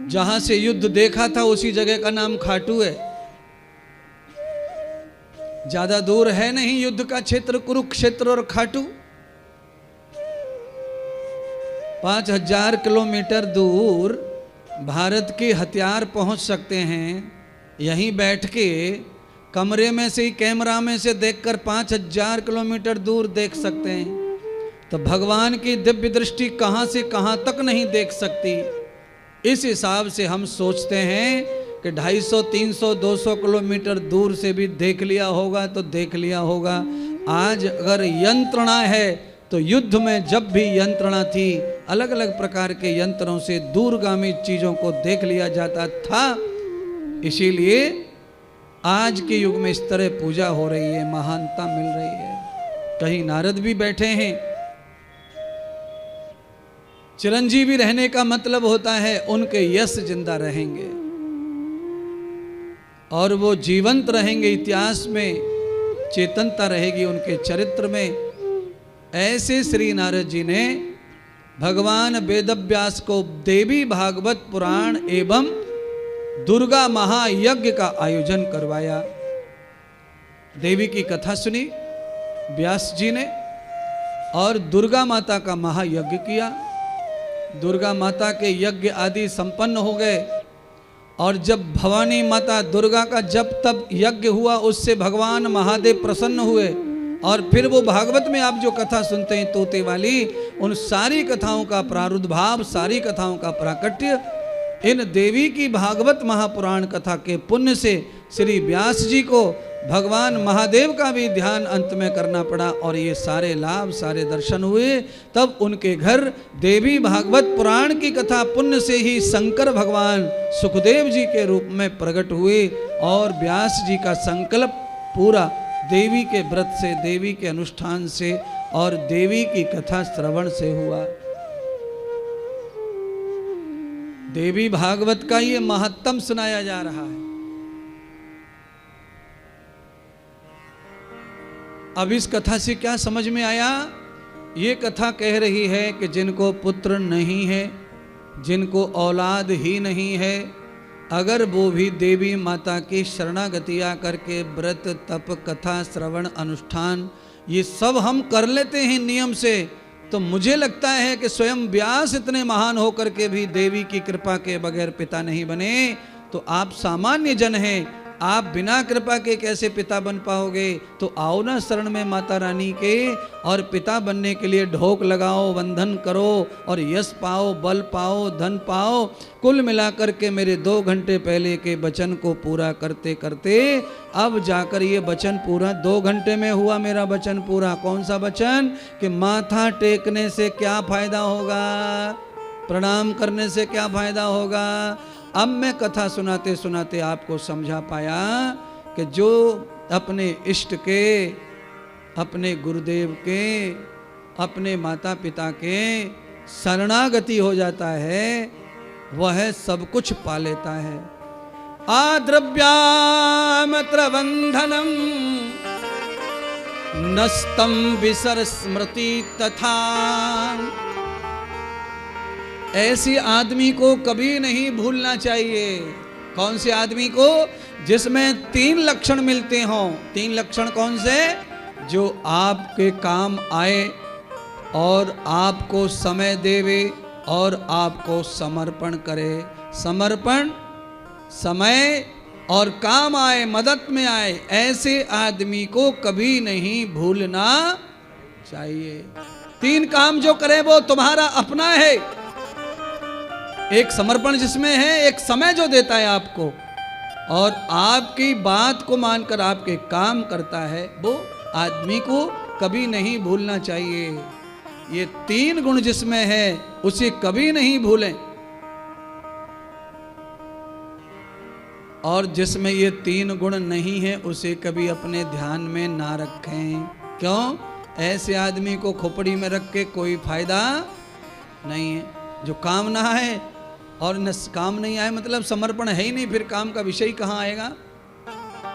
जहां से युद्ध देखा था उसी जगह का नाम खाटू है। ज्यादा दूर है नहीं युद्ध का क्षेत्र, कुरुक्षेत्र और खाटू। 5000 किलोमीटर दूर भारत के हथियार पहुंच सकते हैं। यहीं बैठ के कमरे में से ही कैमरा में से देखकर 5000 किलोमीटर दूर देख सकते हैं। तो भगवान की दिव्य दृष्टि कहां से कहां तक नहीं देख सकती। इस हिसाब से हम सोचते हैं कि 250, 300, 200 किलोमीटर दूर से भी देख लिया होगा तो देख लिया होगा। आज अगर यंत्रणा है तो युद्ध में जब भी यंत्रणा थी, अलग अलग प्रकार के यंत्रों से दूरगामी चीजों को देख लिया जाता था। इसीलिए आज के युग में इस तरह पूजा हो रही है, महानता मिल रही है। कहीं नारद भी बैठे हैं। चिरंजीवी रहने का मतलब होता है उनके यश जिंदा रहेंगे और वो जीवंत रहेंगे, इतिहास में चेतनता रहेगी उनके चरित्र में। ऐसे श्री नारद जी ने भगवान वेदव्यास को देवी भागवत पुराण एवं दुर्गा महायज्ञ का आयोजन करवाया। देवी की कथा सुनी व्यास जी ने और दुर्गा माता का महायज्ञ किया। दुर्गा माता के यज्ञ आदि संपन्न हो गए और जब भवानी माता दुर्गा का जब तब यज्ञ हुआ, उससे भगवान महादेव प्रसन्न हुए। और फिर वो भागवत में आप जो कथा सुनते हैं तोते वाली, उन सारी कथाओं का प्रादुर्भाव, सारी कथाओं का प्राकट्य इन देवी की भागवत महापुराण कथा के पुण्य से श्री व्यास जी को भगवान महादेव का भी ध्यान अंत में करना पड़ा और ये सारे लाभ, सारे दर्शन हुए। तब उनके घर देवी भागवत पुराण की कथा पुण्य से ही शंकर भगवान सुखदेव जी के रूप में प्रकट हुए और व्यास जी का संकल्प पूरा देवी के व्रत से, देवी के अनुष्ठान से और देवी की कथा श्रवण से हुआ। देवी भागवत का ये महत्तम सुनाया जा रहा है। अब इस कथा से क्या समझ में आया? ये कथा कह रही है कि जिनको पुत्र नहीं है, जिनको औलाद ही नहीं है, अगर वो भी देवी माता की शरणागतियाँ करके व्रत, तप, कथा, श्रवण, अनुष्ठान ये सब हम कर लेते हैं नियम से, तो मुझे लगता है कि स्वयं व्यास इतने महान होकर के भी देवी की कृपा के बगैर पिता नहीं बने। तो आप सामान्य जन हैं, आप बिना कृपा के कैसे पिता बन पाओगे? तो आओ ना शरण में माता रानी के और पिता बनने के लिए ढोक लगाओ, वंदन करो और यश पाओ, बल पाओ, धन पाओ। कुल मिलाकर के मेरे 2 घंटे पहले के वचन को पूरा करते करते अब जाकर ये वचन पूरा 2 घंटे में हुआ। मेरा वचन पूरा। कौन सा वचन? कि माथा टेकने से क्या फायदा होगा, प्रणाम करने से क्या फायदा होगा। अब मैं कथा सुनाते सुनाते आपको समझा पाया कि जो अपने इष्ट के, अपने गुरुदेव के, अपने माता पिता के शरणागति हो जाता है, वह सब कुछ पा लेता है। आद्रव्यामत्र बंधनम नस्तम विसर स्मृति तथा। ऐसी आदमी को कभी नहीं भूलना चाहिए। कौन से आदमी को? जिसमें 3 लक्षण मिलते हों। 3 लक्षण कौन से? जो आपके काम आए और आपको समय देवे और आपको समर्पण करे। समर्पण, समय और काम आए, मदद में आए, ऐसे आदमी को कभी नहीं भूलना चाहिए। 3 काम जो करे वो तुम्हारा अपना है। एक समर्पण जिसमें है, एक समय जो देता है आपको और आपकी बात को मानकर आपके काम करता है, वो आदमी को कभी नहीं भूलना चाहिए। ये 3 गुण जिसमें है उसे कभी नहीं भूलें। और जिसमें ये 3 गुण नहीं है उसे कभी अपने ध्यान में ना रखें। क्यों? ऐसे आदमी को खोपड़ी में रख के कोई फायदा नहीं है। जो काम ना है और न काम नहीं आए मतलब समर्पण है ही नहीं, फिर काम का विषय कहाँ आएगा?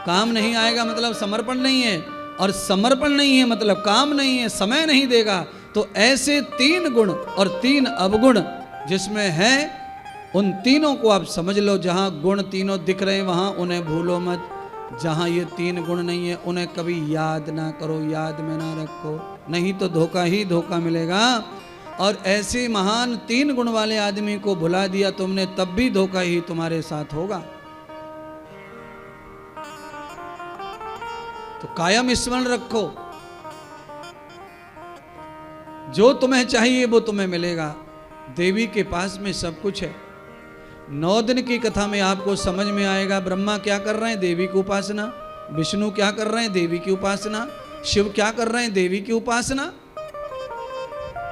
काम नहीं आएगा मतलब समर्पण नहीं है, और समर्पण नहीं है मतलब काम नहीं है, समय नहीं देगा। तो ऐसे 3 गुण और 3 अवगुण जिसमें है उन तीनों को आप समझ लो, जहाँ गुण तीनों दिख रहे हैं वहाँ उन्हें भूलो मत, जहाँ ये तीन गुण नहीं है उन्हें कभी याद ना करो, याद में ना रखो, नहीं तो धोखा ही धोखा मिलेगा। और ऐसे महान तीन गुण वाले आदमी को भुला दिया तुमने, तब भी धोखा ही तुम्हारे साथ होगा। तो कायम स्मरण रखो, जो तुम्हें चाहिए वो तुम्हें मिलेगा। देवी के पास में सब कुछ है। 9 दिन की कथा में आपको समझ में आएगा, ब्रह्मा क्या कर रहे हैं, देवी की उपासना, विष्णु क्या कर रहे हैं, देवी की उपासना, शिव क्या कर रहे हैं, देवी की उपासना।